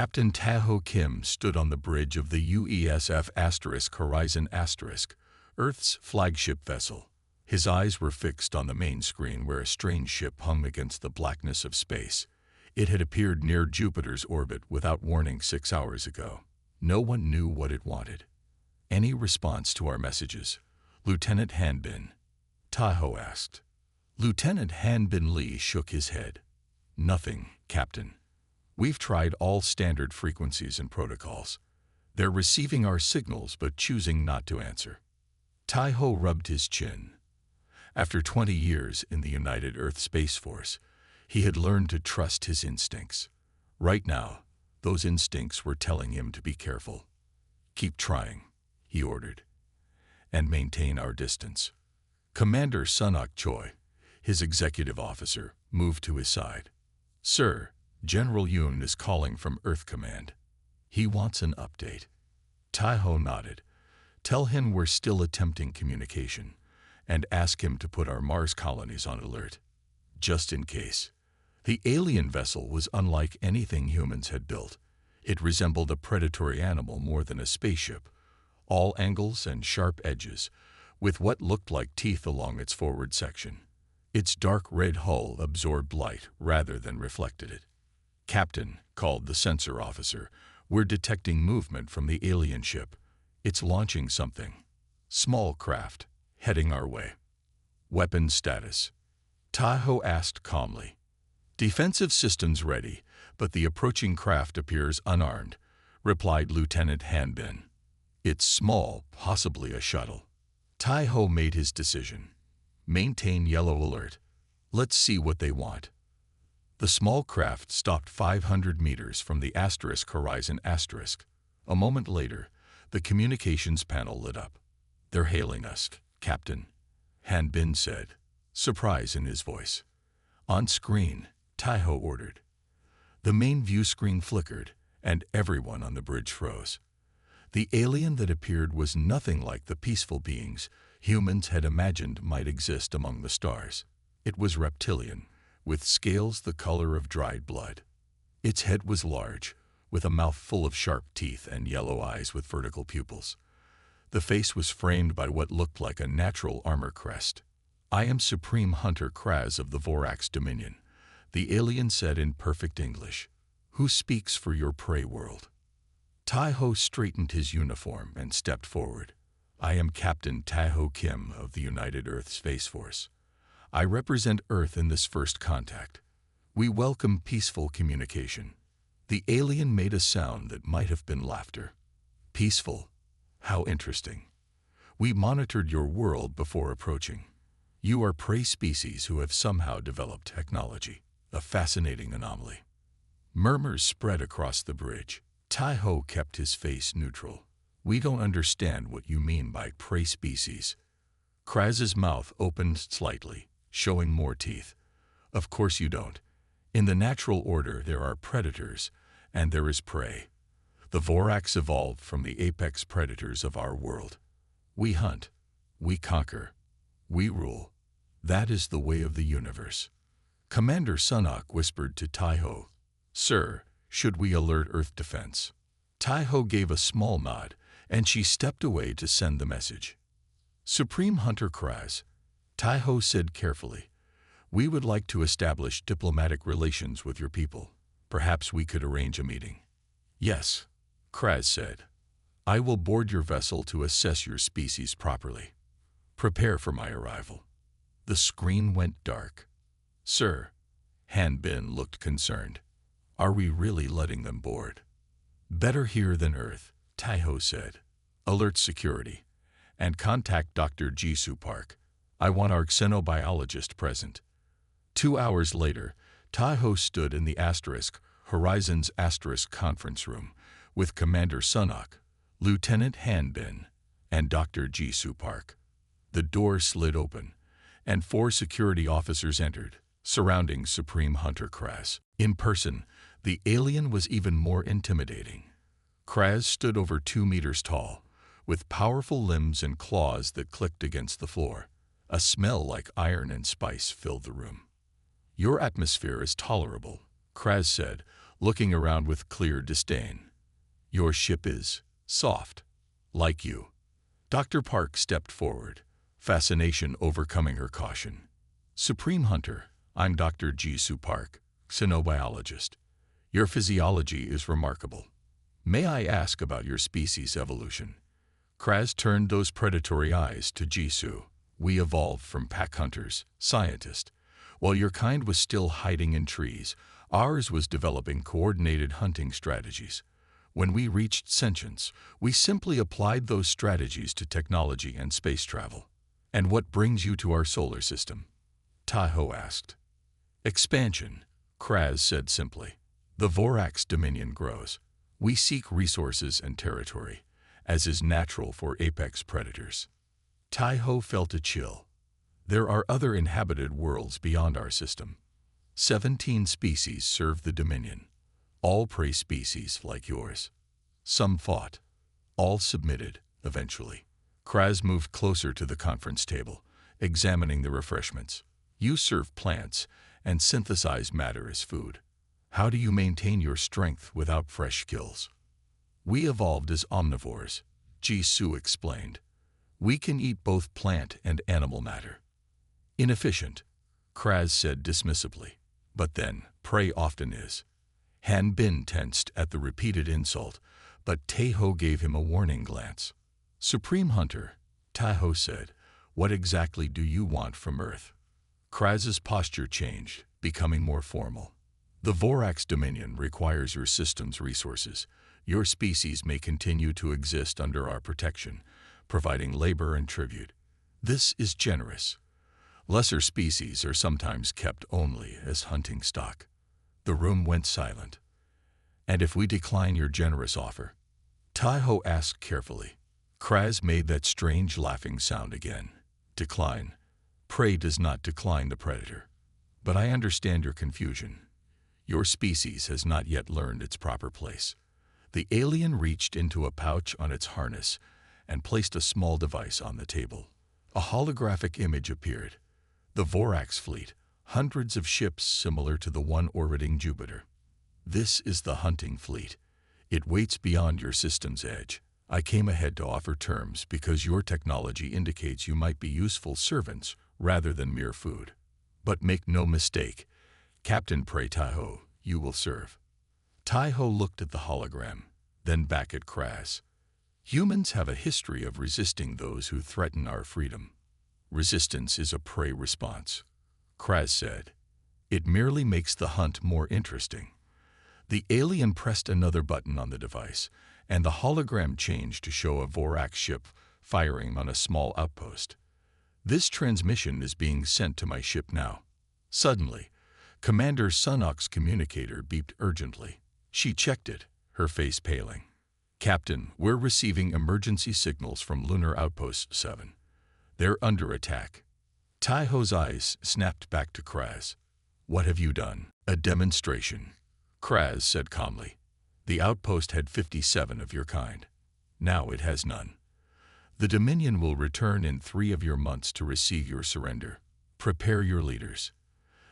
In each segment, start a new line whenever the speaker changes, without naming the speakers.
Captain Taho Kim stood on the bridge of the UESF Horizon Earth's flagship vessel. His eyes were fixed on the main screen where a strange ship hung against the blackness of space. It had appeared near Jupiter's orbit without warning 6 hours ago. No one knew what it wanted. Any response to our messages, Lieutenant Hanbin? Taho asked. Lieutenant Hanbin Lee shook his head. Nothing, Captain. We've tried all standard frequencies and protocols. They're receiving our signals but choosing not to answer. Taho rubbed his chin. After 20 years in the United Earth Space Force, he had learned to trust his instincts. Right now, those instincts were telling him to be careful. Keep trying, he ordered, and maintain our distance. Commander Sunok Choi, his executive officer, moved to his side. Sir, General Yoon is calling from Earth Command. He wants an update. Taho nodded. Tell him we're still attempting communication, and ask him to put our Mars colonies on alert, just in case. The alien vessel was unlike anything humans had built. It resembled a predatory animal more than a spaceship, all angles and sharp edges, with what looked like teeth along its forward section. Its dark red hull absorbed light rather than reflected it. Captain, called the sensor officer, we're detecting movement from the alien ship. It's launching something. Small craft, heading our way. Weapons status? Taho asked calmly. Defensive systems ready, but the approaching craft appears unarmed, replied Lieutenant Hanbin. It's small, possibly a shuttle. Taho made his decision. Maintain yellow alert. Let's see what they want. The small craft stopped 500 meters from the Horizon. A moment later, the communications panel lit up. They're hailing us, Captain, Hanbin said, surprise in his voice. On screen, Taho ordered. The main view screen flickered, and everyone on the bridge froze. The alien that appeared was nothing like the peaceful beings humans had imagined might exist among the stars. It was reptilian, with scales the color of dried blood. Its head was large, with a mouth full of sharp teeth and yellow eyes with vertical pupils. The face was framed by what looked like a natural armor crest. I am Supreme Hunter Kraz of the Vorax Dominion, the alien said in perfect English. Who speaks for your prey world? Taho straightened his uniform and stepped forward. I am Captain Taho Kim of the United Earth Space Force. I represent Earth in this first contact. We welcome peaceful communication. The alien made a sound that might have been laughter. Peaceful? How interesting. We monitored your world before approaching. You are prey species who have somehow developed technology. A fascinating anomaly. Murmurs spread across the bridge. Taho kept his face neutral. We don't understand what you mean by prey species. Kraz's mouth opened slightly, showing more teeth. Of course you don't. In the natural order there are predators, and there is prey. The Vorax evolved from the apex predators of our world. We hunt. We conquer. We rule. That is the way of the universe. Commander Sunok whispered to Taho. Sir, should we alert Earth defense? Taho gave a small nod, and she stepped away to send the message. Supreme Hunter Kraz, Taho said carefully, we would like to establish diplomatic relations with your people. Perhaps we could arrange a meeting. Yes, Kraz said. I will board your vessel to assess your species properly. Prepare for my arrival. The screen went dark. Sir, Hanbin looked concerned. Are we really letting them board? Better here than Earth, Taho said. Alert security, and contact Dr. Jisoo Park. I want our xenobiologist present. 2 hours later, Taho stood in the Horizon's conference room with Commander Sunok, Lieutenant Hanbin, and Dr. Jisoo Park. The door slid open, and 4 security officers entered, surrounding Supreme Hunter Kraz. In person, the alien was even more intimidating. Kraz stood over 2 meters tall, with powerful limbs and claws that clicked against the floor. A smell like iron and spice filled the room. Your atmosphere is tolerable, Kraz said, looking around with clear disdain. Your ship is soft, like you. Dr. Park stepped forward, fascination overcoming her caution. Supreme Hunter, I'm Dr. Jisoo Park, xenobiologist. Your physiology is remarkable. May I ask about your species evolution? Kraz turned those predatory eyes to Jisoo. We evolved from pack hunters, scientist. While your kind was still hiding in trees, ours was developing coordinated hunting strategies. When we reached sentience, we simply applied those strategies to technology and space travel. And what brings you to our solar system? Taiho asked. Expansion, Kraz said simply. The Vorax dominion grows. We seek resources and territory, as is natural for apex predators. Taiho felt a chill. There are other inhabited worlds beyond our system. 17 species serve the dominion, all prey species like yours. Some fought, all submitted, eventually. Kraz moved closer to the conference table, examining the refreshments. You serve plants and synthesize matter as food. How do you maintain your strength without fresh skills? We evolved as omnivores, Jisoo explained. We can eat both plant and animal matter. Inefficient, Kraz said dismissively. But then, prey often is. Han Bin tensed at the repeated insult, but Taiho gave him a warning glance. Supreme Hunter, Taiho said, what exactly do you want from Earth? Kraz's posture changed, becoming more formal. The Vorax Dominion requires your system's resources. Your species may continue to exist under our protection, providing labor and tribute. This is generous. Lesser species are sometimes kept only as hunting stock. The room went silent. And if we decline your generous offer? Taiho asked carefully. Kraz made that strange laughing sound again. Decline. Prey does not decline the predator. But I understand your confusion. Your species has not yet learned its proper place. The alien reached into a pouch on its harness and placed a small device on the table. A holographic image appeared. The Vorax fleet, hundreds of ships similar to the one orbiting Jupiter. This is the hunting fleet. It waits beyond your system's edge. I came ahead to offer terms because your technology indicates you might be useful servants rather than mere food. But make no mistake, Captain Prey Taiho, you will serve. Taiho looked at the hologram, then back at Kraz. Humans have a history of resisting those who threaten our freedom. Resistance is a prey response, Kraz said. It merely makes the hunt more interesting. The alien pressed another button on the device, and the hologram changed to show a Vorax ship firing on a small outpost. This transmission is being sent to my ship now. Suddenly, Commander Sunok's communicator beeped urgently. She checked it, her face paling. Captain, we're receiving emergency signals from Lunar Outpost 7. They're under attack. Taiho's eyes snapped back to Kraz. What have you done? A demonstration, Kraz said calmly. The outpost had 57 of your kind. Now it has none. The Dominion will return in 3 of your months to receive your surrender. Prepare your leaders.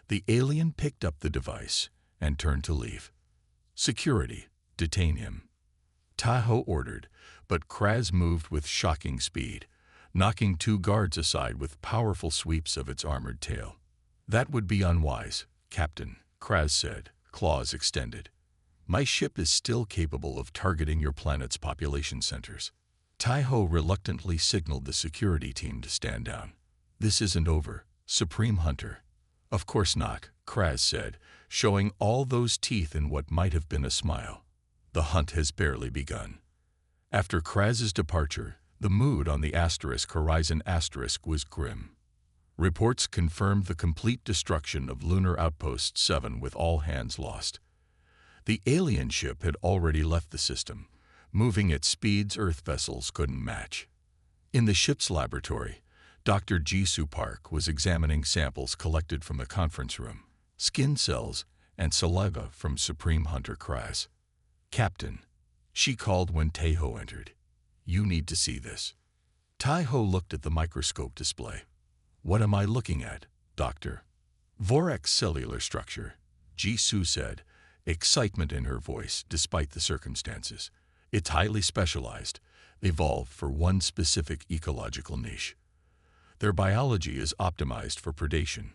The alien picked up the device and turned to leave. Security, detain him. Taiho ordered, but Kraz moved with shocking speed, knocking 2 guards aside with powerful sweeps of its armored tail. That would be unwise, Captain, Kraz said, claws extended. My ship is still capable of targeting your planet's population centers. Taiho reluctantly signaled the security team to stand down. This isn't over, Supreme Hunter. Of course not, Kraz said, showing all those teeth in what might have been a smile. The hunt has barely begun. After Kraz's departure, the mood on the Horizon was grim. Reports confirmed the complete destruction of Lunar Outpost 7 with all hands lost. The alien ship had already left the system, moving at speeds Earth vessels couldn't match. In the ship's laboratory, Dr. Jisoo Park was examining samples collected from the conference room, skin cells, and saliva from Supreme Hunter Kraz. Captain, she called when Taiho entered. You need to see this. Taiho looked at the microscope display. What am I looking at, Doctor? Vorax cellular structure, Jisoo said, excitement in her voice despite the circumstances. It's highly specialized, evolved for one specific ecological niche. Their biology is optimized for predation,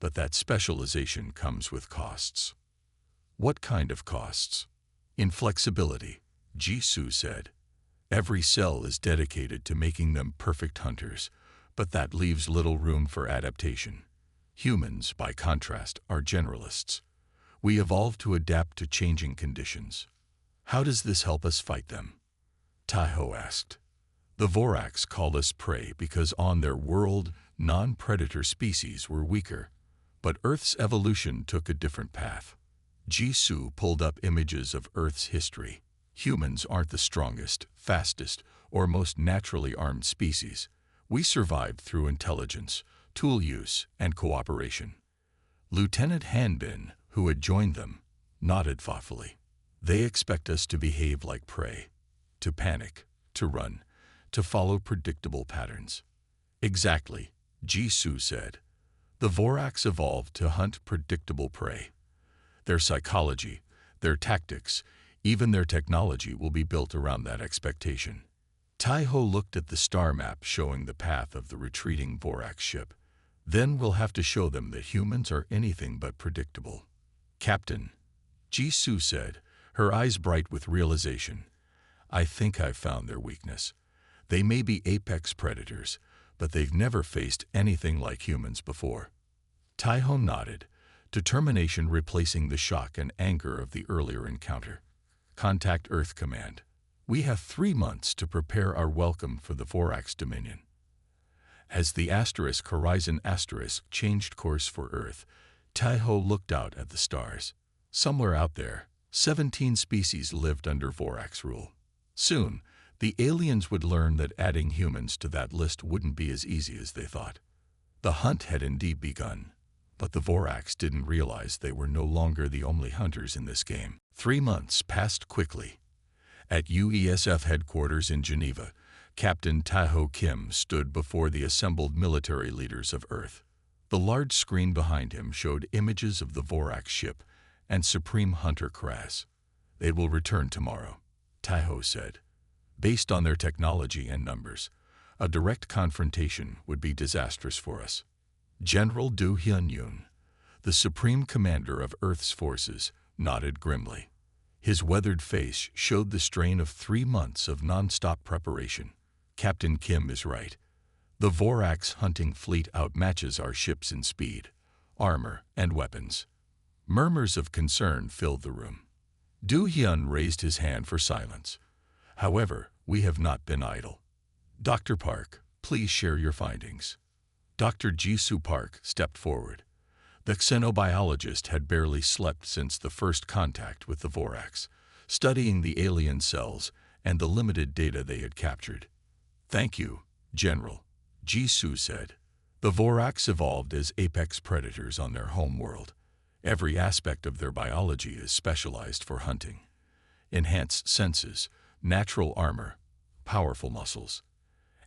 but that specialization comes with costs. What kind of costs? Inflexibility, Jisoo said. Every cell is dedicated to making them perfect hunters, but that leaves little room for adaptation. Humans, by contrast, are generalists. We evolved to adapt to changing conditions. How does this help us fight them? Taiho asked. The Vorax called us prey because on their world, non-predator species were weaker, but Earth's evolution took a different path. Jisoo pulled up images of Earth's history. Humans aren't the strongest, fastest, or most naturally armed species. We survived through intelligence, tool use, and cooperation. Lieutenant Hanbin, who had joined them, nodded thoughtfully. They expect us to behave like prey, to panic, to run, to follow predictable patterns. Exactly, Jisoo said. The Vorax evolved to hunt predictable prey. Their psychology, their tactics, even their technology will be built around that expectation. Taiho looked at the star map showing the path of the retreating Vorax ship. Then we'll have to show them that humans are anything but predictable. Captain, Jisoo said, her eyes bright with realization. I think I've found their weakness. They may be apex predators, but they've never faced anything like humans before. Taiho nodded, determination replacing the shock and anger of the earlier encounter. Contact Earth Command. We have 3 months to prepare our welcome for the Vorax Dominion. As the Horizon changed course for Earth, Taiho looked out at the stars. Somewhere out there, 17 species lived under Vorax rule. Soon, the aliens would learn that adding humans to that list wouldn't be as easy as they thought. The hunt had indeed begun, but the Vorax didn't realize they were no longer the only hunters in this game. 3 months passed quickly. At UESF headquarters in Geneva, Captain Taiho Kim stood before the assembled military leaders of Earth. The large screen behind him showed images of the Vorax ship and Supreme Hunter Kras. They will return tomorrow, Taiho said. Based on their technology and numbers, a direct confrontation would be disastrous for us. General Do Hyun-yoon, the Supreme Commander of Earth's forces, nodded grimly. His weathered face showed the strain of 3 months of non-stop preparation. Captain Kim is right. The Vorax hunting fleet outmatches our ships in speed, armor, and weapons. Murmurs of concern filled the room. Do Hyun raised his hand for silence. However, we have not been idle. Dr. Park, please share your findings. Dr. Jisoo Park stepped forward. The xenobiologist had barely slept since the first contact with the Vorax, studying the alien cells and the limited data they had captured. Thank you, General, Jisoo said. The Vorax evolved as apex predators on their home world. Every aspect of their biology is specialized for hunting. Enhanced senses, natural armor, powerful muscles,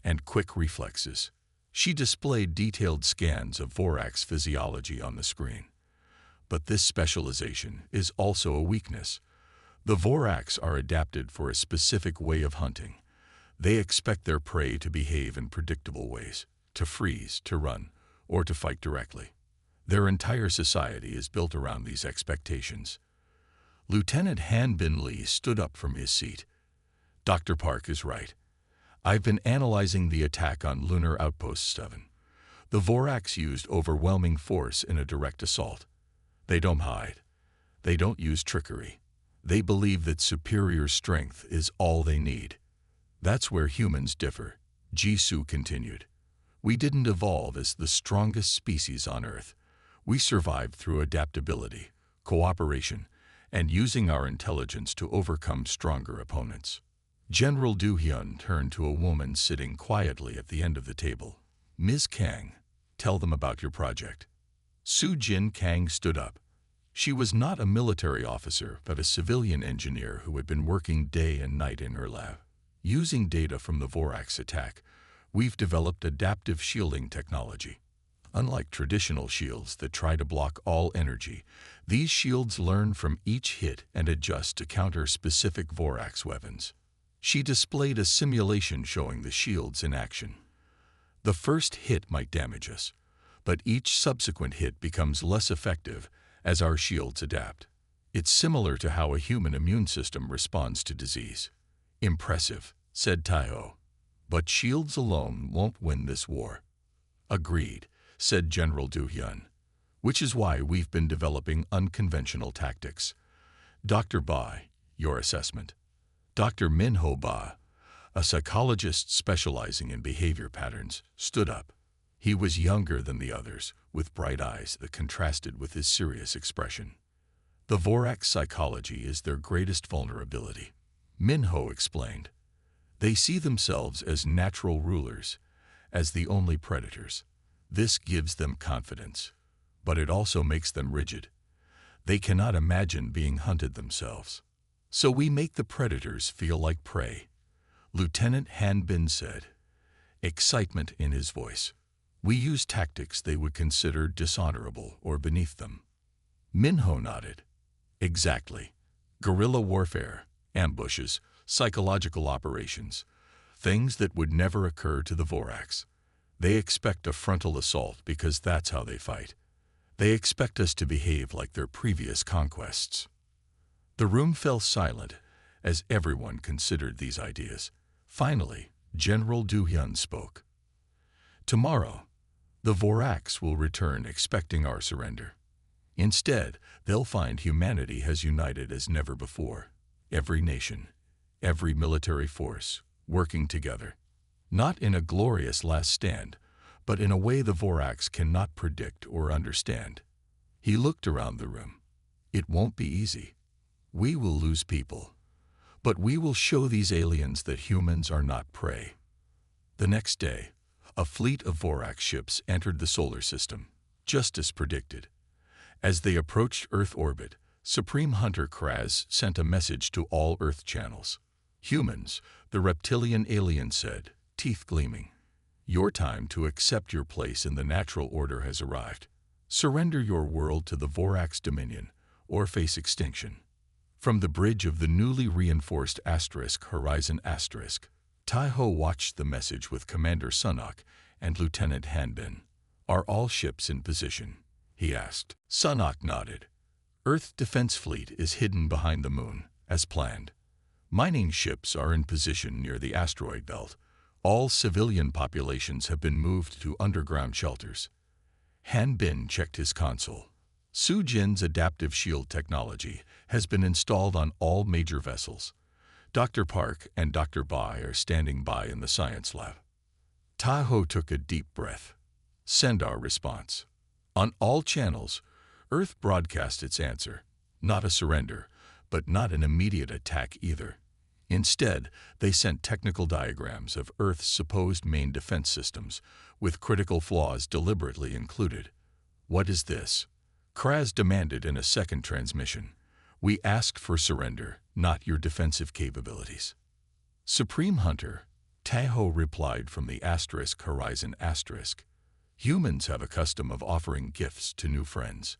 and quick reflexes. She displayed detailed scans of Vorax physiology on the screen. But this specialization is also a weakness. The Vorax are adapted for a specific way of hunting. They expect their prey to behave in predictable ways, to freeze, to run, or to fight directly. Their entire society is built around these expectations. Lieutenant Han Bin Lee stood up from his seat. Dr. Park is right. I've been analyzing the attack on Lunar Outpost 7. The Vorax used overwhelming force in a direct assault. They don't hide. They don't use trickery. They believe that superior strength is all they need. That's where humans differ, Jisoo continued. We didn't evolve as the strongest species on Earth. We survived through adaptability, cooperation, and using our intelligence to overcome stronger opponents. General Do Hyun turned to a woman sitting quietly at the end of the table. Ms. Kang, tell them about your project. Su Jin Kang stood up. She was not a military officer, but a civilian engineer who had been working day and night in her lab. Using data from the Vorax attack, we've developed adaptive shielding technology. Unlike traditional shields that try to block all energy, these shields learn from each hit and adjust to counter specific Vorax weapons. She displayed a simulation showing the shields in action. The first hit might damage us, but each subsequent hit becomes less effective as our shields adapt. It's similar to how a human immune system responds to disease. Impressive, said Taiho. But shields alone won't win this war. Agreed, said General Du Hyun, which is why we've been developing unconventional tactics. Dr. Ba, your assessment. Dr. Minho Ba, a psychologist specializing in behavior patterns, stood up. He was younger than the others, with bright eyes that contrasted with his serious expression. The Vorax psychology is their greatest vulnerability, Minho explained. They see themselves as natural rulers, as the only predators. This gives them confidence, but it also makes them rigid. They cannot imagine being hunted themselves. So we make the predators feel like prey, Lieutenant Han Bin said, excitement in his voice. We use tactics they would consider dishonorable or beneath them. Minho nodded. Exactly. Guerrilla warfare, ambushes, psychological operations, things that would never occur to the Vorax. They expect a frontal assault because that's how they fight. They expect us to behave like their previous conquests. The room fell silent as everyone considered these ideas. Finally, General Du Hyun spoke. Tomorrow, the Vorax will return expecting our surrender. Instead, they'll find humanity has united as never before. Every nation, every military force, working together. Not in a glorious last stand, but in a way the Vorax cannot predict or understand. He looked around the room. It won't be easy. We will lose people, but we will show these aliens that humans are not prey. The next day, a fleet of Vorax ships entered the solar system, just as predicted. As they approached Earth orbit, Supreme Hunter Kraz sent a message to all Earth channels. Humans, the reptilian alien said, teeth gleaming. Your time to accept your place in the natural order has arrived. Surrender your world to the Vorax Dominion, or face extinction. From the bridge of the newly reinforced Horizon Taiho watched the message with Commander Sunok and Lieutenant Hanbin. Are all ships in position? He asked. Sunok nodded. Earth Defense Fleet is hidden behind the moon, as planned. Mining ships are in position near the asteroid belt. All civilian populations have been moved to underground shelters. Han Bin checked his console. Su Jin's adaptive shield technology has been installed on all major vessels. Dr. Park and Dr. Bai are standing by in the science lab. Taiho took a deep breath. Send our response. On all channels, Earth broadcast its answer. Not a surrender, but not an immediate attack either. Instead, they sent technical diagrams of Earth's supposed main defense systems, with critical flaws deliberately included. What is this? Kraz demanded in a second transmission. We asked for surrender, not your defensive capabilities. Supreme Hunter, Taiho replied from the Horizon *. Humans have a custom of offering gifts to new friends.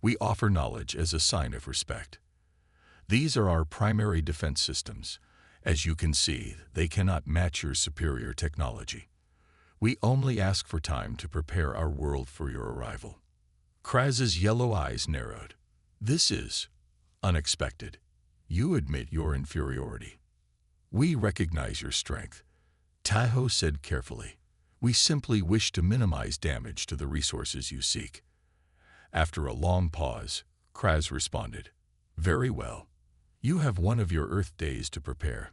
We offer knowledge as a sign of respect. These are our primary defense systems. As you can see, they cannot match your superior technology. We only ask for time to prepare our world for your arrival. Kraz's yellow eyes narrowed. This is unexpected. You admit your inferiority. We recognize your strength, Taiho said carefully. We simply wish to minimize damage to the resources you seek. After a long pause, Kraz responded. Very well. You have one of your Earth days to prepare.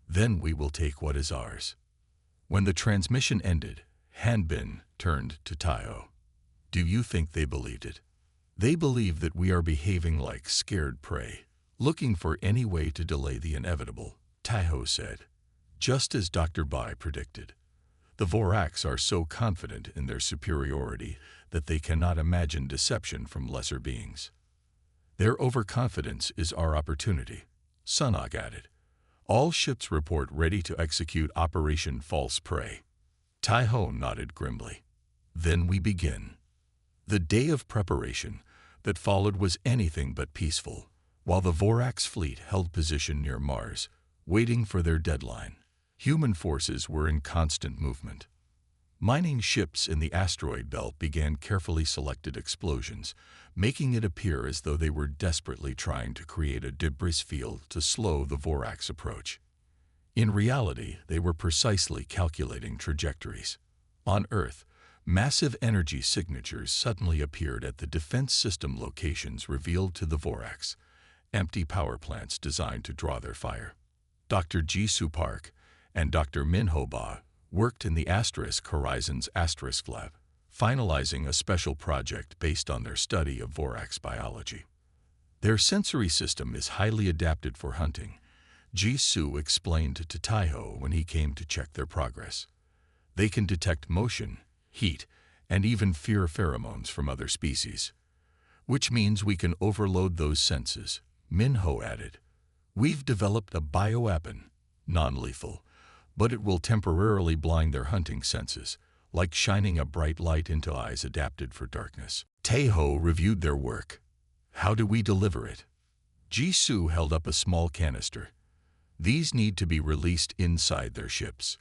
Then we will take what is ours. When the transmission ended, Hanbin turned to Taiho. Do you think they believed it? They believe that we are behaving like scared prey, looking for any way to delay the inevitable, Taiho said. Just as Dr. Bai predicted. The Vorax are so confident in their superiority that they cannot imagine deception from lesser beings. Their overconfidence is our opportunity, Sunok added. All ships report ready to execute Operation False Prey. Taiho nodded grimly. Then we begin. The day of preparation that followed was anything but peaceful, while the Vorax fleet held position near Mars, waiting for their deadline. Human forces were in constant movement. Mining ships in the asteroid belt began carefully selected explosions, making it appear as though they were desperately trying to create a debris field to slow the Vorax approach. In reality, they were precisely calculating trajectories. On Earth, massive energy signatures suddenly appeared at the defense system locations revealed to the Vorax, empty power plants designed to draw their fire. Dr. Jisoo Park and Dr. Minho Ba worked in the Horizon's Asterisk Lab, finalizing a special project based on their study of Vorax biology. Their sensory system is highly adapted for hunting, Jisoo explained to Taiho when he came to check their progress. They can detect motion, heat, and even fear pheromones from other species, which means we can overload those senses, Minho added. We've developed a bioweapon, non-lethal, but it will temporarily blind their hunting senses, like shining a bright light into eyes adapted for darkness. Taiho reviewed their work. How do we deliver it? Jisoo held up a small canister. These need to be released inside their ships.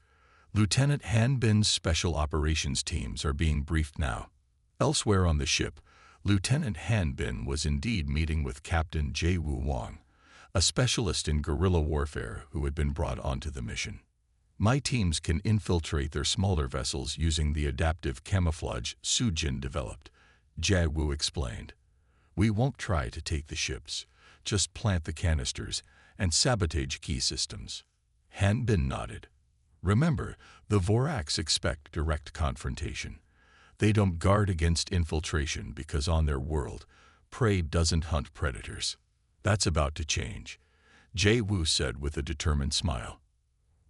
Lieutenant Hanbin's special operations teams are being briefed now. Elsewhere on the ship, Lieutenant Hanbin was indeed meeting with Captain Jae-woo Wang, a specialist in guerrilla warfare who had been brought onto the mission. My teams can infiltrate their smaller vessels using the adaptive camouflage Sujin developed, Jae-woo explained. We won't try to take the ships, just plant the canisters and sabotage key systems. Hanbin nodded. Remember, the Vorax expect direct confrontation. They don't guard against infiltration because on their world, prey doesn't hunt predators. That's about to change, Jae-woo said with a determined smile.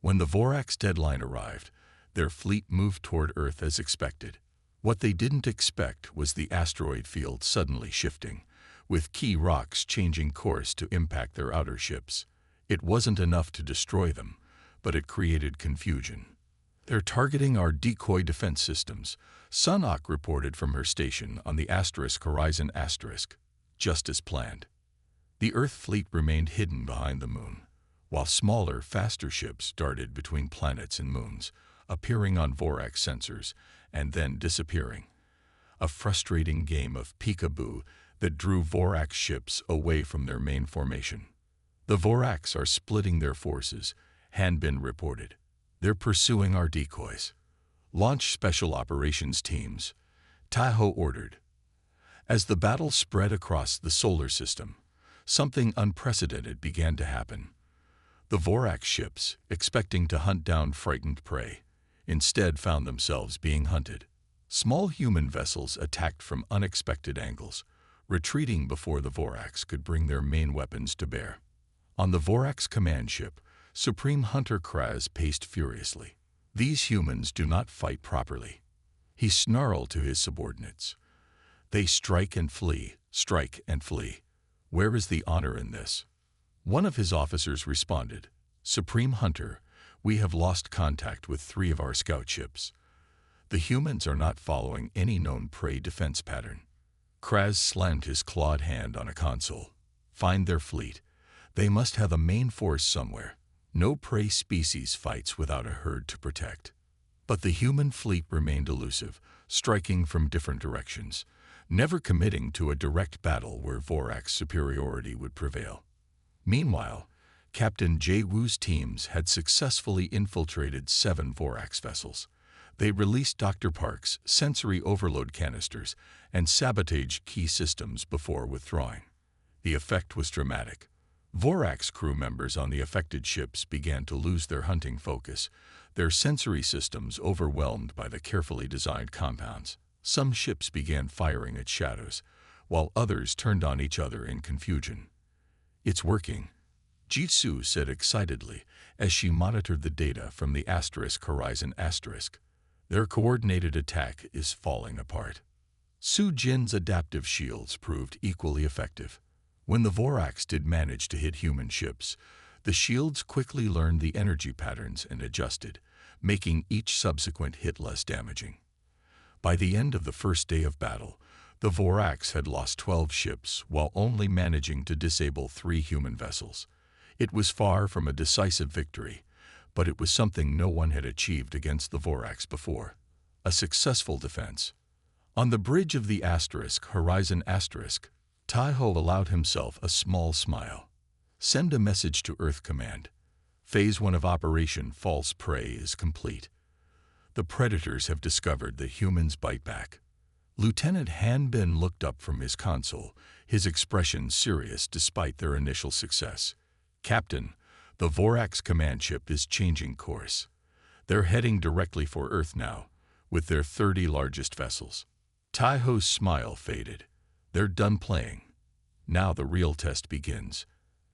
When the Vorax deadline arrived, their fleet moved toward Earth as expected. What they didn't expect was the asteroid field suddenly shifting, with key rocks changing course to impact their outer ships. It wasn't enough to destroy them, but it created confusion. They're targeting our decoy defense systems, Sunok reported from her station on the Horizon Asterisk, just as planned. The Earth fleet remained hidden behind the moon, while smaller, faster ships darted between planets and moons, appearing on Vorax sensors and then disappearing. A frustrating game of peekaboo that drew Vorax ships away from their main formation. The Vorax are splitting their forces, Hanbin reported. They're pursuing our decoys. Launch special operations teams, Taiho ordered. As the battle spread across the solar system, something unprecedented began to happen. The Vorax ships, expecting to hunt down frightened prey, instead found themselves being hunted. Small human vessels attacked from unexpected angles, retreating before the Vorax could bring their main weapons to bear. On the Vorax command ship, Supreme Hunter Kraz paced furiously. These humans do not fight properly. He snarled to his subordinates. They strike and flee, strike and flee. Where is the honor in this? One of his officers responded, Supreme Hunter, we have lost contact with 3 of our scout ships. The humans are not following any known prey defense pattern. Kraz slammed his clawed hand on a console. Find their fleet. They must have a main force somewhere. No prey species fights without a herd to protect. But the human fleet remained elusive, striking from different directions, never committing to a direct battle where Vorax superiority would prevail. Meanwhile, Captain Jae-woo's teams had successfully infiltrated 7 Vorax vessels. They released Dr. Park's sensory overload canisters and sabotaged key systems before withdrawing. The effect was dramatic. Vorax crew members on the affected ships began to lose their hunting focus, their sensory systems overwhelmed by the carefully designed compounds. Some ships began firing at shadows, while others turned on each other in confusion. It's working, Jisoo said excitedly as she monitored the data from the Horizon Asterisk. Their coordinated attack is falling apart. Sujin's adaptive shields proved equally effective. When the Vorax did manage to hit human ships, the shields quickly learned the energy patterns and adjusted, making each subsequent hit less damaging. By the end of the first day of battle, the Voraks had lost 12 ships while only managing to disable 3 human vessels. It was far from a decisive victory, but it was something no one had achieved against the Voraks before. A successful defense. On the bridge of the Horizon Asterisk, Taiho allowed himself a small smile. Send a message to Earth Command. Phase 1 of Operation False Prey is complete. The predators have discovered the humans bite back. Lieutenant Han Bin looked up from his console, his expression serious despite their initial success. Captain, the Voraks command ship is changing course. They're heading directly for Earth now, with their 30 largest vessels. Taiho's smile faded. They're done playing. Now the real test begins.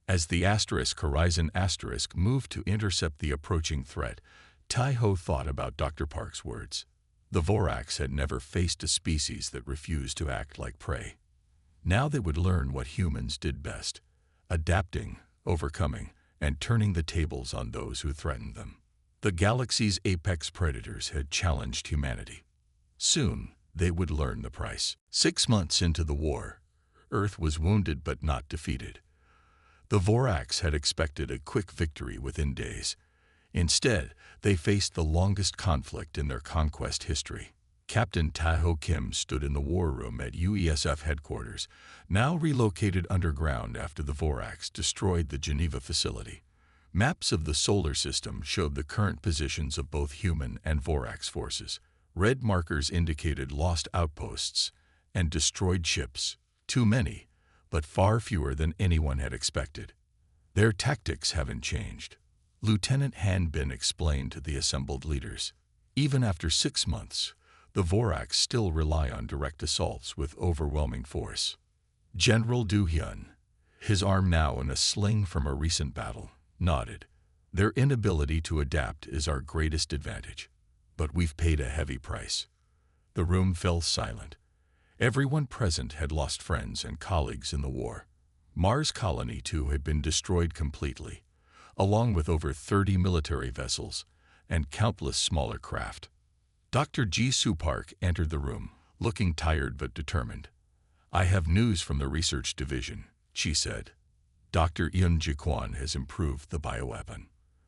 As the Horizon Asterisk moved to intercept the approaching threat, Taiho thought about Dr. Park's words. The Voraks had never faced a species that refused to act like prey. Now they would learn what humans did best: adapting, overcoming, and turning the tables on those who threatened them. The galaxy's apex predators had challenged humanity. Soon, they would learn the price. 6 months into the war, Earth was wounded but not defeated. The Voraks had expected a quick victory within days. Instead, they faced the longest conflict in their conquest history. Captain Taiho Kim stood in the war room at UESF headquarters, now relocated underground after the Voraks destroyed the Geneva facility. Maps of the solar system showed the current positions of both human and Voraks forces. Red markers indicated lost outposts and destroyed ships. Too many, but far fewer than anyone had expected. Their tactics haven't changed. Lieutenant Han Bin explained to the assembled leaders. Even after 6 months, the Voraks still rely on direct assaults with overwhelming force. General Du Hyun, his arm now in a sling from a recent battle, nodded. Their inability to adapt is our greatest advantage, but we've paid a heavy price. The room fell silent. Everyone present had lost friends and colleagues in the war. Mars Colony, too, had been destroyed completely, along with over 30 military vessels and countless smaller craft. Dr. Ji-Soo Park entered the room, looking tired but determined. "I have news from the research division," she said. "Dr. Yun Jiquan has improved the bioweapon.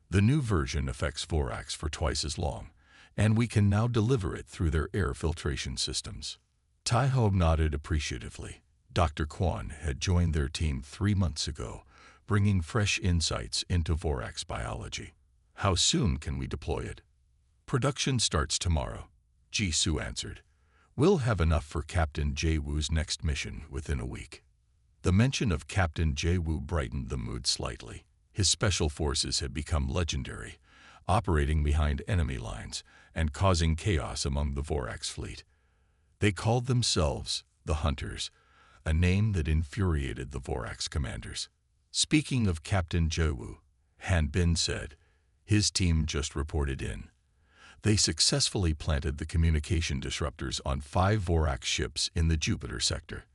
The new version affects Voraks for twice as long, and we can now deliver it through their air filtration systems." Taiho nodded appreciatively. Dr. Kwon had joined their team 3 months ago, bringing fresh insights into Voraks biology. "How soon can we deploy it?" "Production starts tomorrow," Ji-Soo answered. "We'll have enough for Captain Jae-woo's next mission within a week." The mention of Captain Jae-woo brightened the mood slightly. His special forces had become legendary, operating behind enemy lines and causing chaos among the Voraks fleet. They called themselves the Hunters, a name that infuriated the Voraks commanders. "Speaking of Captain Jae-woo," Han Bin said, his team just reported in. They successfully planted the communication disruptors on 5 Voraks ships in the Jupiter sector.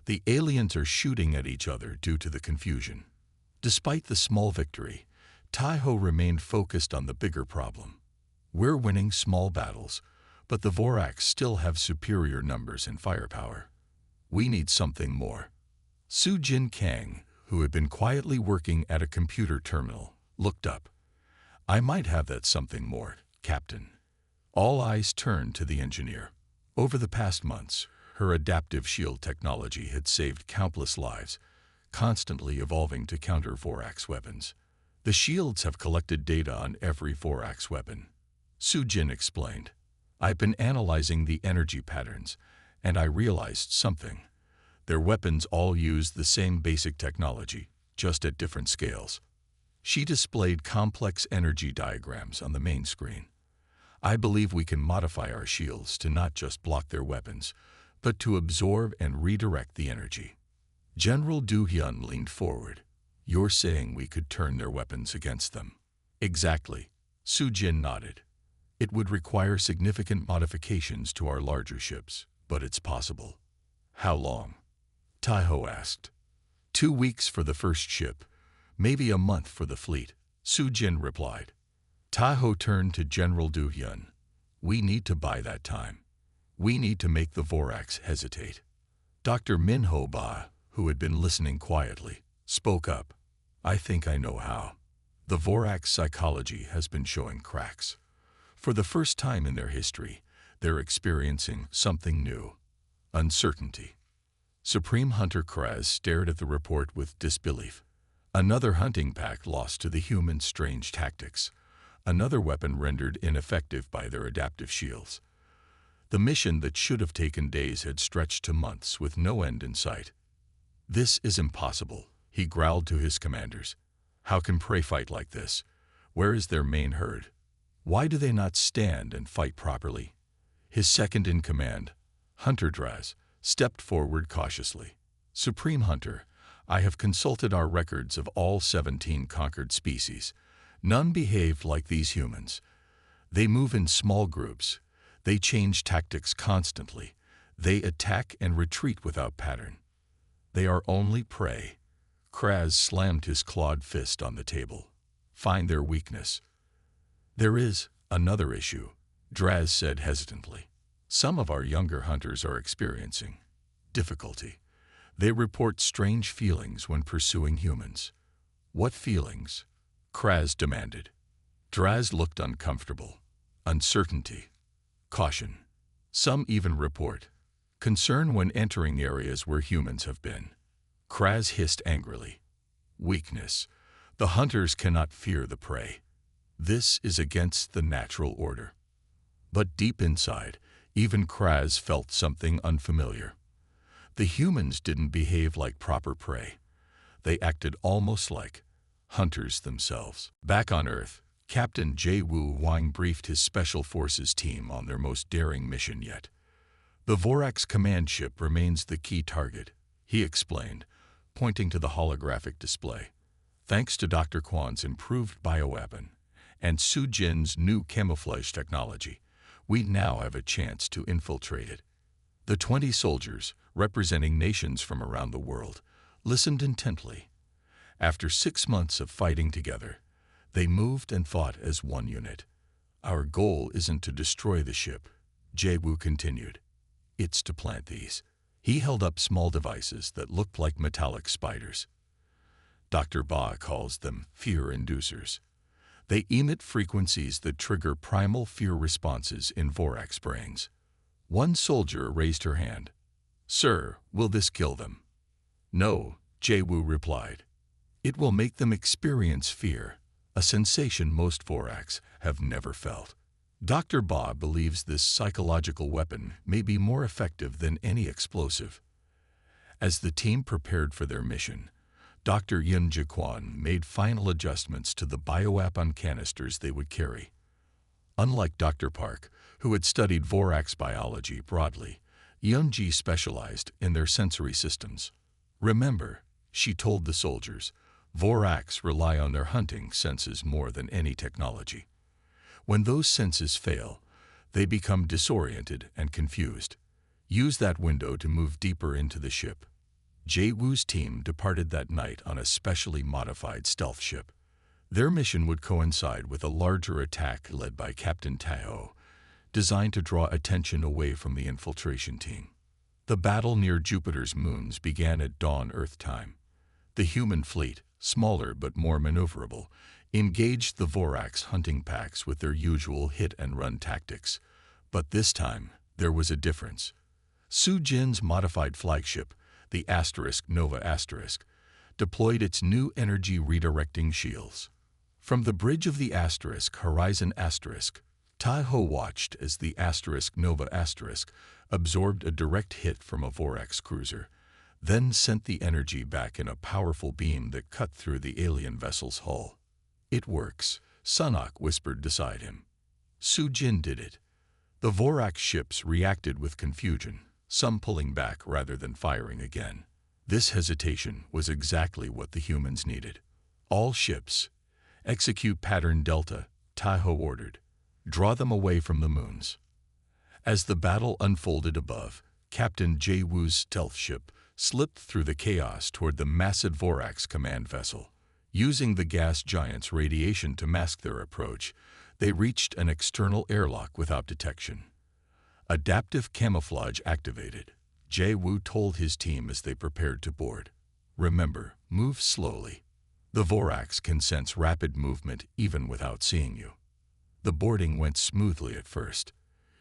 The aliens are shooting at each other due to the confusion. Despite the small victory, Taiho remained focused on the bigger problem. "We're winning small battles, but the Voraks still have superior numbers and firepower. We need something more." Su Jin Kang, who had been quietly working at a computer terminal, looked up. "I might have that something more, Captain." All eyes turned to the engineer. Over the past months, her adaptive shield technology had saved countless lives, constantly evolving to counter Voraks weapons. "The shields have collected data on every Voraks weapon," Su Jin explained. "I've been analyzing the energy patterns, and I realized something. Their weapons all use the same basic technology, just at different scales." She displayed complex energy diagrams on the main screen. "I believe we can modify our shields to not just block their weapons, but to absorb and redirect the energy." General Du Hyun leaned forward. "You're saying we could turn their weapons against them?" "Exactly," Su Jin nodded. "It would require significant modifications to our larger ships, but it's possible." "How long?" Taiho asked. 2 weeks for the first ship, maybe a month for the fleet," Su Jin replied. Taiho turned to General Du Hyun. "We need to buy that time. We need to make the Vorax hesitate. Dr. Minho Ba, who had been listening quietly, spoke up. I think I know how. The Vorax psychology has been showing cracks. For the first time in their history, they're experiencing something new. Uncertainty. Supreme Hunter Kraz stared at the report with disbelief. Another hunting pack lost to the humans' strange tactics. Another weapon rendered ineffective by their adaptive shields. The mission that should have taken days had stretched to months with no end in sight. This is impossible, he growled to his commanders. How can prey fight like this? Where is their main herd? Why do they not stand and fight properly? His second-in-command, Hunter Draz, stepped forward cautiously. Supreme Hunter, I have consulted our records of all 17 conquered species. None behaved like these humans. They move in small groups. They change tactics constantly. They attack and retreat without pattern. They are only prey. Kraz slammed his clawed fist on the table. Find their weakness. There is another issue, Draz said hesitantly. Some of our younger hunters are experiencing difficulty. They report strange feelings when pursuing humans. What feelings? Kraz demanded. Draz looked uncomfortable. Uncertainty. Caution. Some even report concern when entering areas where humans have been. Kraz hissed angrily. Weakness. The hunters cannot fear the prey. This is against the natural order. But deep inside, even Kraz felt something unfamiliar. The humans didn't behave like proper prey. They acted almost like hunters themselves. Back on Earth, Captain J. Wu Wang briefed his Special Forces team on their most daring mission yet. The Vorax command ship remains the key target, he explained, pointing to the holographic display. Thanks to Dr. Kwan's improved bioweapon and Su Jin's new camouflage technology, we now have a chance to infiltrate it. The 20 soldiers, representing nations from around the world, listened intently. After 6 months of fighting together, they moved and fought as one unit. Our goal isn't to destroy the ship, Jae-woo continued. It's to plant these. He held up small devices that looked like metallic spiders. Dr. Ba calls them fear-inducers. They emit frequencies that trigger primal fear responses in Vorax brains. One soldier raised her hand. Sir, will this kill them? No, Jae-woo replied. It will make them experience fear, a sensation most Vorax have never felt. Dr. Ba believes this psychological weapon may be more effective than any explosive. As the team prepared for their mission, Dr. Yun Jiquan made final adjustments to the bioweapon canisters they would carry. Unlike Dr. Park, who had studied Vorax biology broadly, Yun-ji specialized in their sensory systems. Remember, she told the soldiers, Vorax rely on their hunting senses more than any technology. When those senses fail, they become disoriented and confused. Use that window to move deeper into the ship. Jae-woo's team departed that night on a specially modified stealth ship. Their mission would coincide with a larger attack led by Captain Taeho, designed to draw attention away from the infiltration team. The battle near Jupiter's moons began at dawn Earth time. The human fleet, smaller but more maneuverable, engaged the Vorax hunting packs with their usual hit-and-run tactics. But this time, there was a difference. Su Jin's modified flagship, the Nova *, deployed its new energy redirecting shields. From the bridge of the Horizon *, Taeho watched as the Nova * absorbed a direct hit from a Vorax cruiser, then sent the energy back in a powerful beam that cut through the alien vessel's hull. It works, Sunok whispered beside him. Su Jin did it. The Vorax ships reacted with confusion, some pulling back rather than firing again. This hesitation was exactly what the humans needed. All ships, execute pattern Delta, Taeho ordered. Draw them away from the moons. As the battle unfolded above, Captain Jae-woo's stealth ship slipped through the chaos toward the massive Vorax command vessel. Using the gas giant's radiation to mask their approach, they reached an external airlock without detection. Adaptive camouflage activated. Jay Wu told his team as they prepared to board. Remember, move slowly. The Vorax can sense rapid movement even without seeing you. The boarding went smoothly at first.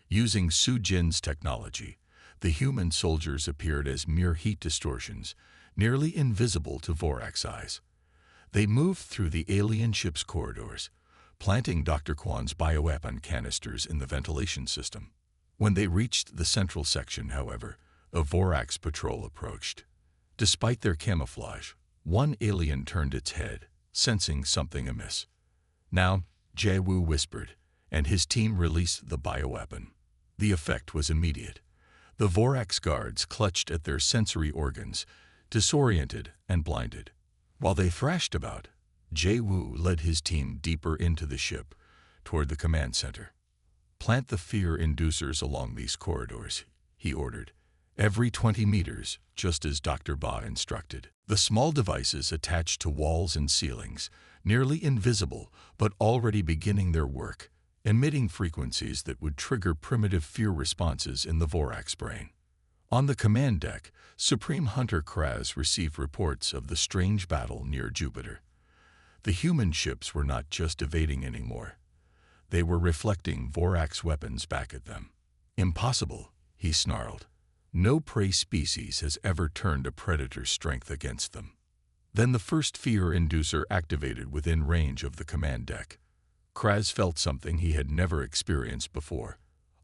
Using Su Jin's technology, the human soldiers appeared as mere heat distortions, nearly invisible to Vorax eyes. They moved through the alien ship's corridors, planting Dr. Kwan's bioweapon canisters in the ventilation system. When they reached the central section, however, a Vorax patrol approached. Despite their camouflage, one alien turned its head, sensing something amiss. Now, Jay Wu whispered, and his team released the bioweapon. The effect was immediate. The Vorax guards clutched at their sensory organs, disoriented and blinded. While they thrashed about, Jay Wu led his team deeper into the ship, toward the command center. Plant the fear inducers along these corridors, he ordered. Every 20 meters, just as Dr. Ba instructed. The small devices attached to walls and ceilings, nearly invisible but already beginning their work, emitting frequencies that would trigger primitive fear responses in the Vorax brain. On the command deck, Supreme Hunter Kraz received reports of the strange battle near Jupiter. The human ships were not just evading anymore. They were reflecting Vorax weapons back at them. Impossible, he snarled. No prey species has ever turned a predator's strength against them. Then the first fear inducer activated within range of the command deck. Kraz felt something he had never experienced before.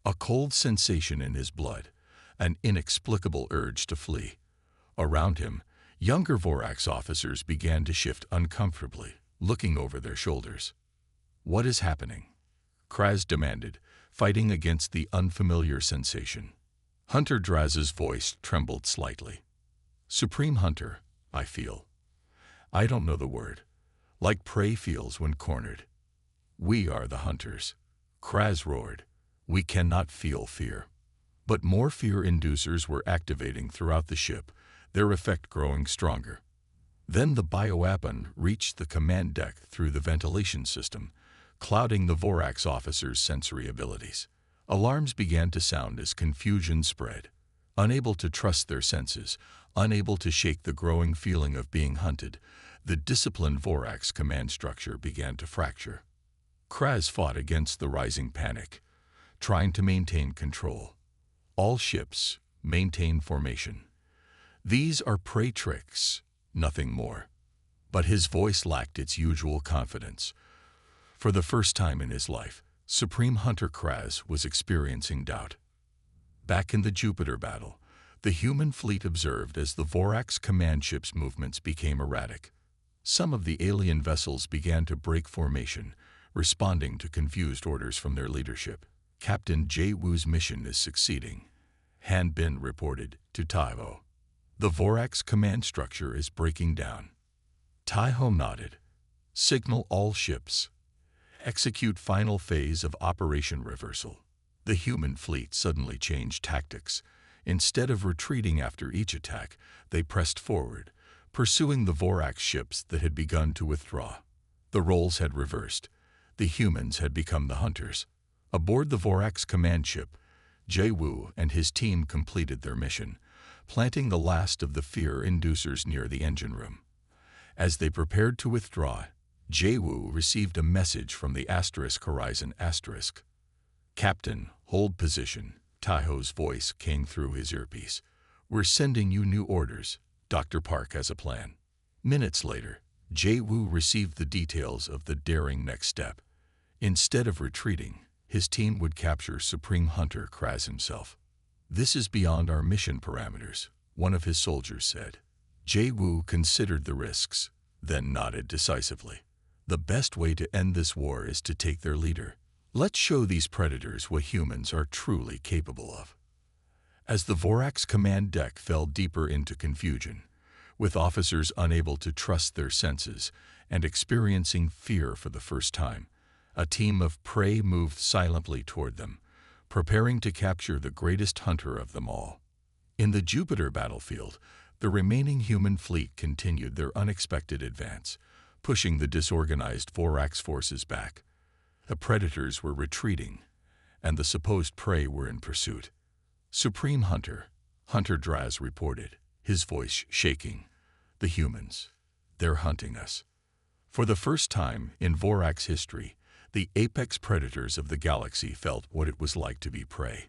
A cold sensation in his blood, an inexplicable urge to flee. Around him, younger Vorax officers began to shift uncomfortably, looking over their shoulders. What is happening? Kraz demanded, fighting against the unfamiliar sensation. Hunter Draz's voice trembled slightly. Supreme Hunter, I feel. I don't know the word. Like prey feels when cornered. We are the hunters. Kraz roared. We cannot feel fear. But more fear inducers were activating throughout the ship, their effect growing stronger. Then the bioweapon reached the command deck through the ventilation system, clouding the Vorax officers' sensory abilities. Alarms began to sound as confusion spread. Unable to trust their senses, unable to shake the growing feeling of being hunted, the disciplined Vorax command structure began to fracture. Kraz fought against the rising panic, trying to maintain control. All ships maintain formation. These are prey tricks, nothing more. But his voice lacked its usual confidence. For the first time in his life, Supreme Hunter Kraz was experiencing doubt. Back in the Jupiter battle, the human fleet observed as the Vorax command ship's movements became erratic. Some of the alien vessels began to break formation, responding to confused orders from their leadership. Captain Jay Wu's mission is succeeding, Han Bin reported to Taiho. The Vorax command structure is breaking down. Taiho nodded. Signal all ships. Execute final phase of Operation Reversal. The human fleet suddenly changed tactics. Instead of retreating after each attack, they pressed forward, pursuing the Vorax ships that had begun to withdraw. The roles had reversed. The humans had become the hunters. Aboard the Vorax command ship, Jay Wu and his team completed their mission, planting the last of the fear inducers near the engine room. As they prepared to withdraw, Jay Wu received a message from the Horizon *. Captain, hold position. Taiho's voice came through his earpiece. We're sending you new orders. Dr. Park has a plan. Minutes later, Jay Wu received the details of the daring next step. Instead of retreating, his team would capture Supreme Hunter Kraz himself. This is beyond our mission parameters, one of his soldiers said. Jay Wu considered the risks, then nodded decisively. The best way to end this war is to take their leader. Let's show these predators what humans are truly capable of. As the Vorax command deck fell deeper into confusion, with officers unable to trust their senses and experiencing fear for the first time, a team of prey moved silently toward them, preparing to capture the greatest hunter of them all. In the Jupiter battlefield, the remaining human fleet continued their unexpected advance, pushing the disorganized Vorax forces back. The predators were retreating, and the supposed prey were in pursuit. Supreme Hunter, Hunter Draz reported, his voice shaking. The humans. They're hunting us. For the first time in Vorax history, the apex predators of the galaxy felt what it was like to be prey.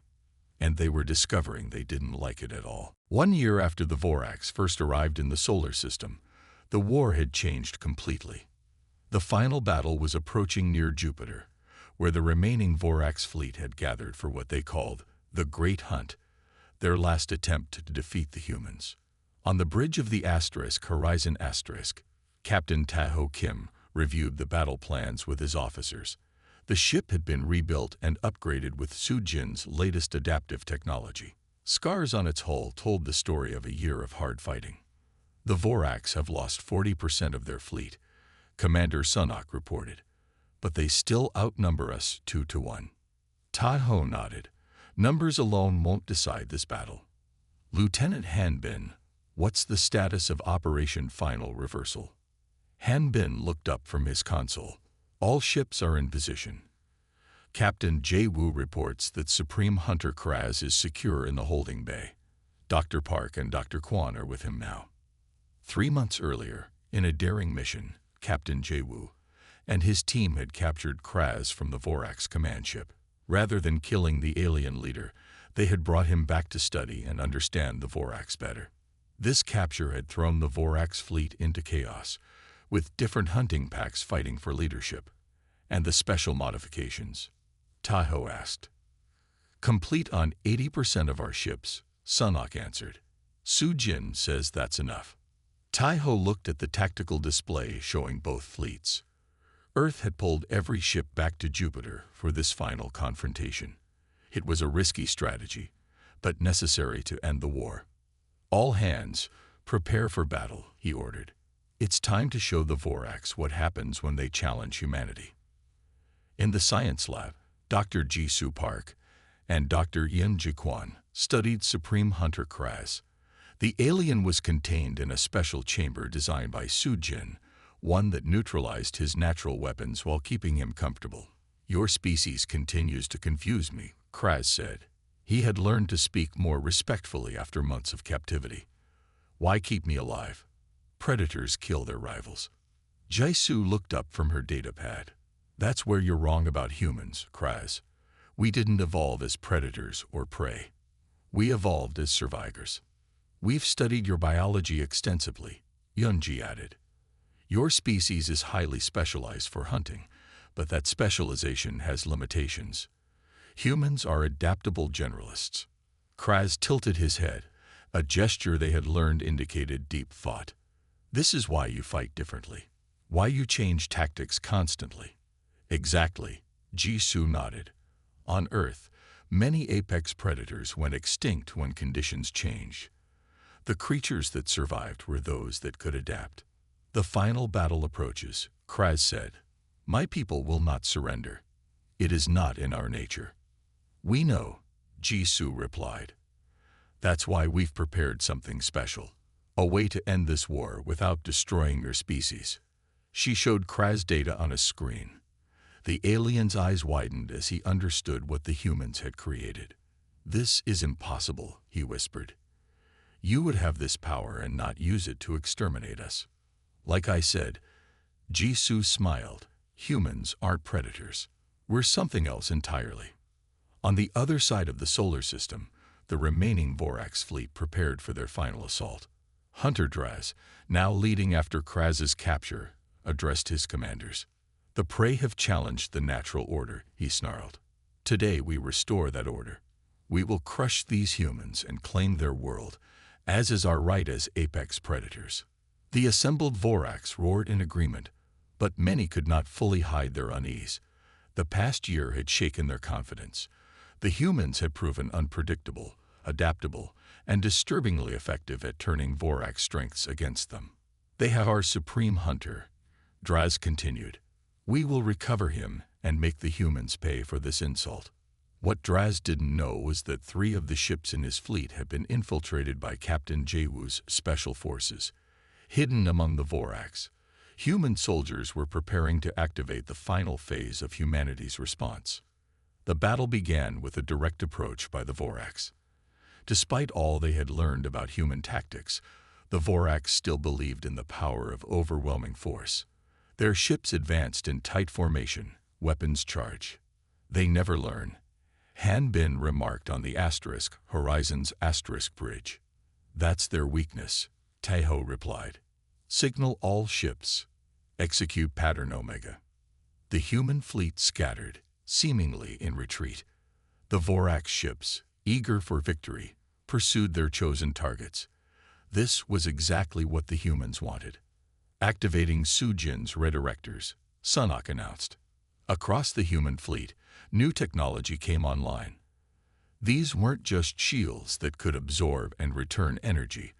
And they were discovering they didn't like it at all. 1 year after the Vorax first arrived in the solar system, the war had changed completely. The final battle was approaching near Jupiter, where the remaining Vorax fleet had gathered for what they called the Great Hunt, their last attempt to defeat the humans. On the bridge of the Horizon Asterisk, Captain Taho Kim reviewed the battle plans with his officers. The ship had been rebuilt and upgraded with Sujin's latest adaptive technology. Scars on its hull told the story of a year of hard fighting. The Vorax have lost 40% of their fleet, Commander Sunok reported, but they still outnumber us 2-1. Taho nodded. Numbers alone won't decide this battle. Lieutenant Hanbin, what's the status of Operation Final Reversal? Hanbin looked up from his console. All ships are in position. Captain Jae-woo reports that Supreme Hunter Kraz is secure in the holding bay. Dr. Park and Dr. Kwan are with him now. 3 months earlier, in a daring mission, Captain Jae-woo and his team had captured Kraz from the Vorax command ship. Rather than killing the alien leader, they had brought him back to study and understand the Vorax better. This capture had thrown the Vorax fleet into chaos, with different hunting packs fighting for leadership. And the special modifications? Taho asked. Complete on 80% of our ships, Sunok answered. Sujin says that's enough. Taho looked at the tactical display showing both fleets. Earth had pulled every ship back to Jupiter for this final confrontation. It was a risky strategy, but necessary to end the war. All hands, prepare for battle, he ordered. It's time to show the Vorax what happens when they challenge humanity. In the science lab, Dr. Ji-Soo Park and Dr. Yin Ji-Kwan studied Supreme Hunter Kraz. The alien was contained in a special chamber designed by Sujin, one that neutralized his natural weapons while keeping him comfortable. Your species continues to confuse me, Kraz said. He had learned to speak more respectfully after months of captivity. Why keep me alive? Predators kill their rivals. Jae-soo looked up from her datapad. That's where you're wrong about humans, Kraz. We didn't evolve as predators or prey. We evolved as survivors. We've studied your biology extensively, Yunji added. Your species is highly specialized for hunting, but that specialization has limitations. Humans are adaptable generalists. Kraz tilted his head. A gesture they had learned indicated deep thought. This is why you fight differently. Why you change tactics constantly. Exactly, Ji-Soo nodded. On Earth, many apex predators went extinct when conditions changed. The creatures that survived were those that could adapt. The final battle approaches, Kraz said. My people will not surrender. It is not in our nature. We know, Ji-Soo replied. That's why we've prepared something special. A way to end this war without destroying your species. She showed Kraz data on a screen. The alien's eyes widened as he understood what the humans had created. This is impossible, he whispered. You would have this power and not use it to exterminate us. Like I said, Ji-Soo smiled. Humans aren't predators. We're something else entirely. On the other side of the solar system, the remaining Vorax fleet prepared for their final assault. Hunter Draz, now leading after Kraz's capture, addressed his commanders. The prey have challenged the natural order, he snarled. Today we restore that order. We will crush these humans and claim their world, as is our right as apex predators. The assembled Vorax roared in agreement, but many could not fully hide their unease. The past year had shaken their confidence. The humans had proven unpredictable, adaptable, and disturbingly effective at turning Vorax strengths against them. They have our supreme hunter, Draz continued. We will recover him and make the humans pay for this insult. What Draz didn't know was that 3 of the ships in his fleet had been infiltrated by Captain Jae-woo's special forces. Hidden among the Vorax, human soldiers were preparing to activate the final phase of humanity's response. The battle began with a direct approach by the Vorax. Despite all they had learned about human tactics, the Vorax still believed in the power of overwhelming force. Their ships advanced in tight formation, weapons charged. They never learn, Han Bin remarked on the Horizon's bridge. That's their weakness, Taeho replied. Signal all ships. Execute pattern Omega. The human fleet scattered, seemingly in retreat. The Vorax ships, eager for victory, pursued their chosen targets. This was exactly what the humans wanted. Activating Sujin's redirectors, Sunok announced. Across the human fleet, new technology came online. These weren't just shields that could absorb and return energy.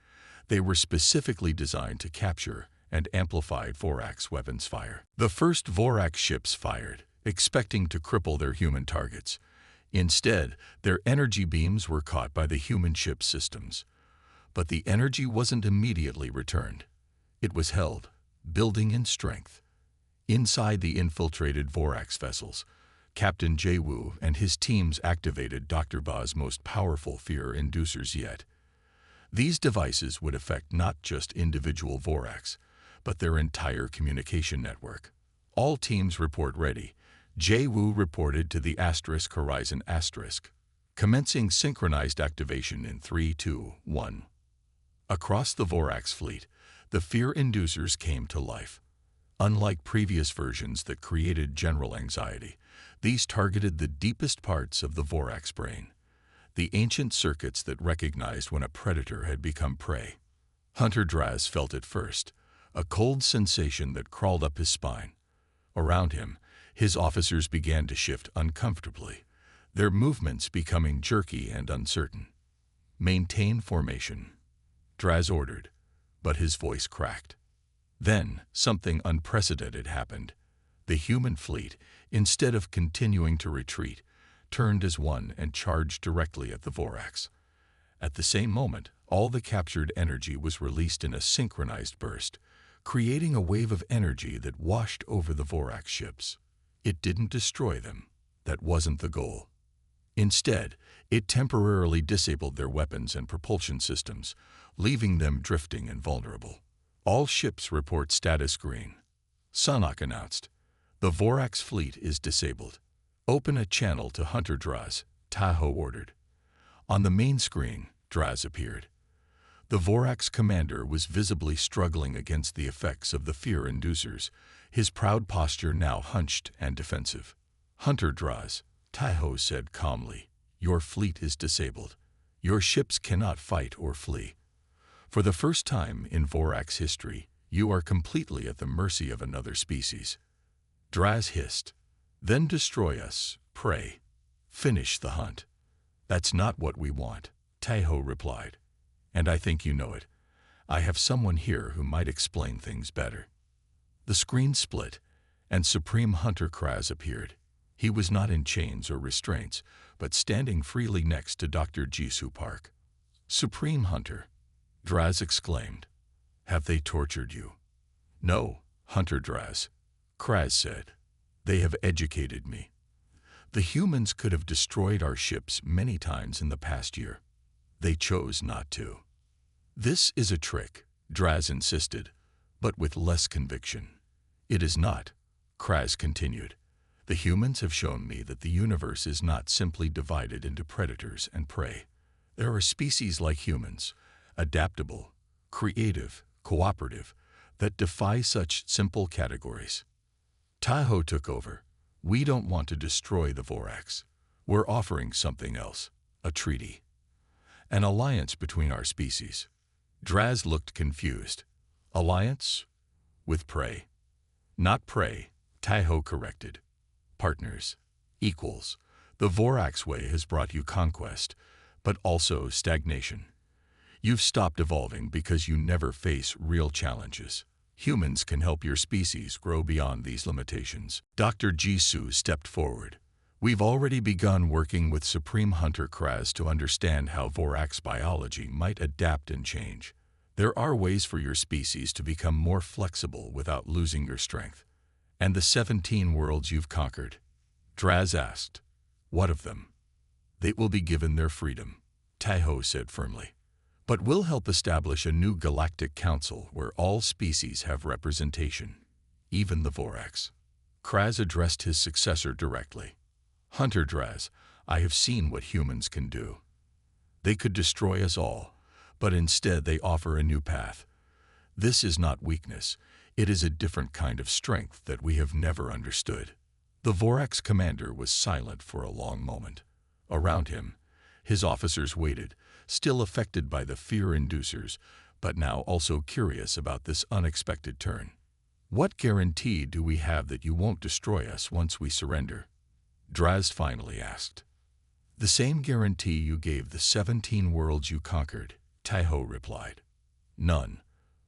They were specifically designed to capture and amplify Vorax weapons fire. The first Vorax ships fired, expecting to cripple their human targets. Instead, their energy beams were caught by the human ship systems. But the energy wasn't immediately returned. It was held, building in strength. Inside the infiltrated Vorax vessels, Captain Jae-woo and his teams activated Dr. Ba's most powerful fear inducers yet. These devices would affect not just individual Vorax, but their entire communication network. All teams report ready. Jae-woo reported to the Horizon commencing synchronized activation in 3, 2, 1. Across the Vorax fleet, the fear inducers came to life. Unlike previous versions that created general anxiety, these targeted the deepest parts of the Vorax brain, the ancient circuits that recognized when a predator had become prey. Hunter Draz felt it first, a cold sensation that crawled up his spine. Around him, his officers began to shift uncomfortably, their movements becoming jerky and uncertain. Maintain formation, Draz ordered, but his voice cracked. Then, something unprecedented happened. The human fleet, instead of continuing to retreat, turned as one and charged directly at the Vorax. At the same moment, all the captured energy was released in a synchronized burst, creating a wave of energy that washed over the Vorax ships. It didn't destroy them. That wasn't the goal. Instead, it temporarily disabled their weapons and propulsion systems, leaving them drifting and vulnerable. All ships report status green. Sunok announced. The Vorax fleet is disabled. Open a channel to Hunter Draz, Taeho ordered. On the main screen, Draz appeared. The Vorax commander was visibly struggling against the effects of the fear inducers, his proud posture now hunched and defensive. Hunter Draz, Taeho said calmly, your fleet is disabled. Your ships cannot fight or flee. For the first time in Vorax history, you are completely at the mercy of another species. Draz hissed. Then destroy us, pray. Finish the hunt. That's not what we want, Taeho replied. And I think you know it. I have someone here who might explain things better. The screen split, and Supreme Hunter Kraz appeared. He was not in chains or restraints, but standing freely next to Dr. Jisoo Park. Supreme Hunter, Draz exclaimed. Have they tortured you? No, Hunter Draz, Kraz said. They have educated me. The humans could have destroyed our ships many times in the past year. They chose not to. This is a trick, Draz insisted, but with less conviction. It is not, Kraz continued. The humans have shown me that the universe is not simply divided into predators and prey. There are species like humans, adaptable, creative, cooperative, that defy such simple categories. Taeho took over. We don't want to destroy the Vorax. We're offering something else, a treaty. An alliance between our species. Draz looked confused. Alliance? With prey. Not prey, Taeho corrected. Partners. Equals. The Vorax way has brought you conquest, but also stagnation. You've stopped evolving because you never face real challenges. Humans can help your species grow beyond these limitations. Dr. Jisoo stepped forward. We've already begun working with Supreme Hunter Kraz to understand how Vorax biology might adapt and change. There are ways for your species to become more flexible without losing your strength. And the 17 worlds you've conquered? Draz asked. What of them? They will be given their freedom. Taiho said firmly. "But we'll help establish a new galactic council where all species have representation, even the Vorax." Kraz addressed his successor directly. "Hunter Draz, I have seen what humans can do. They could destroy us all, but instead they offer a new path. This is not weakness, it is a different kind of strength that we have never understood." The Vorax commander was silent for a long moment. Around him, his officers waited, still affected by the fear-inducers, but now also curious about this unexpected turn. "What guarantee do we have that you won't destroy us once we surrender?" Draz finally asked. "The same guarantee you gave the 17 worlds you conquered," Taiho replied. "None.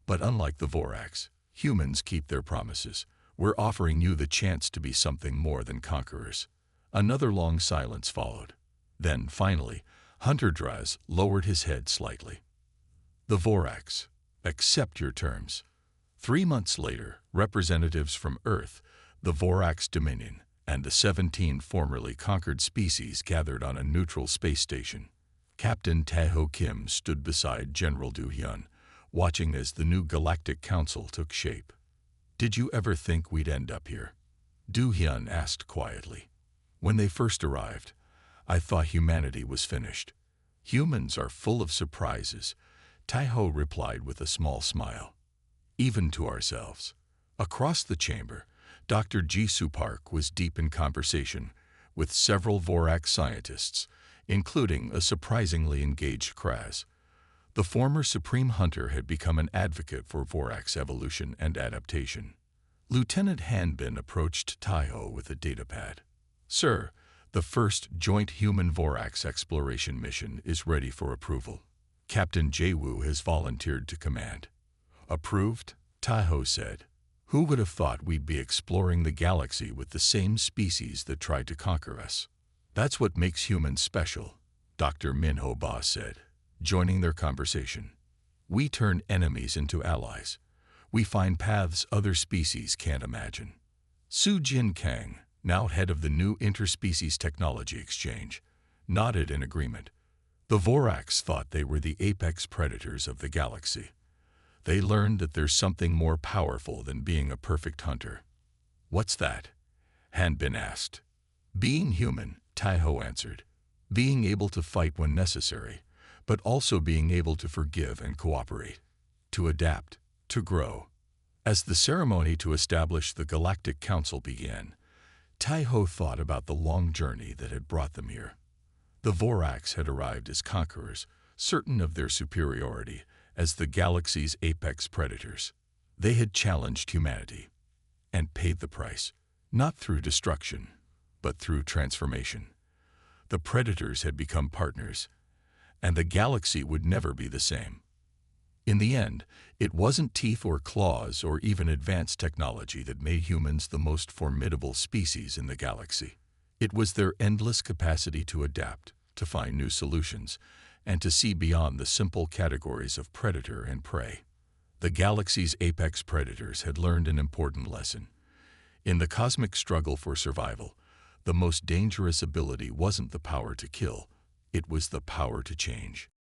But unlike the Vorax, humans keep their promises. We're offering you the chance to be something more than conquerors." Another long silence followed. Then, finally, Hunter Draz lowered his head slightly. "The Vorax, accept your terms." 3 months later, representatives from Earth, the Vorax Dominion, and the 17 formerly conquered species gathered on a neutral space station. Captain Taiho Kim stood beside General Du Hyun, watching as the new Galactic Council took shape. "Did you ever think we'd end up here?" Du Hyun asked quietly. "When they first arrived, I thought humanity was finished. Humans are full of surprises," Taiho replied with a small smile. "Even to ourselves." Across the chamber, Dr. Jisoo Park was deep in conversation with several Vorax scientists, including a surprisingly engaged Kraz. The former Supreme Hunter had become an advocate for Vorax evolution and adaptation. Lieutenant Hanbin approached Taiho with a datapad. "Sir, the first joint human-Vorax exploration mission is ready for approval. Captain Jaewoo has volunteered to command." "Approved?" Taiho said. "Who would have thought we'd be exploring the galaxy with the same species that tried to conquer us?" "That's what makes humans special," Dr. Minho Ba said, joining their conversation. "We turn enemies into allies. We find paths other species can't imagine." Su Jin Kang, now head of the new Interspecies Technology Exchange, nodded in agreement. The Vorax thought they were the apex predators of the galaxy. They learned that there's something more powerful than being a perfect hunter. "What's that?" Hanbin asked. "Being human," Taiho answered. "Being able to fight when necessary, but also being able to forgive and cooperate. To adapt, to grow." As the ceremony to establish the Galactic Council began, Taiho thought about the long journey that had brought them here. The Vorax had arrived as conquerors, certain of their superiority, as the galaxy's apex predators. They had challenged humanity and paid the price, not through destruction, but through transformation. The predators had become partners, and the galaxy would never be the same. In the end, it wasn't teeth or claws or even advanced technology that made humans the most formidable species in the galaxy. It was their endless capacity to adapt, to find new solutions, and to see beyond the simple categories of predator and prey. The galaxy's apex predators had learned an important lesson. In the cosmic struggle for survival, the most dangerous ability wasn't the power to kill, it was the power to change.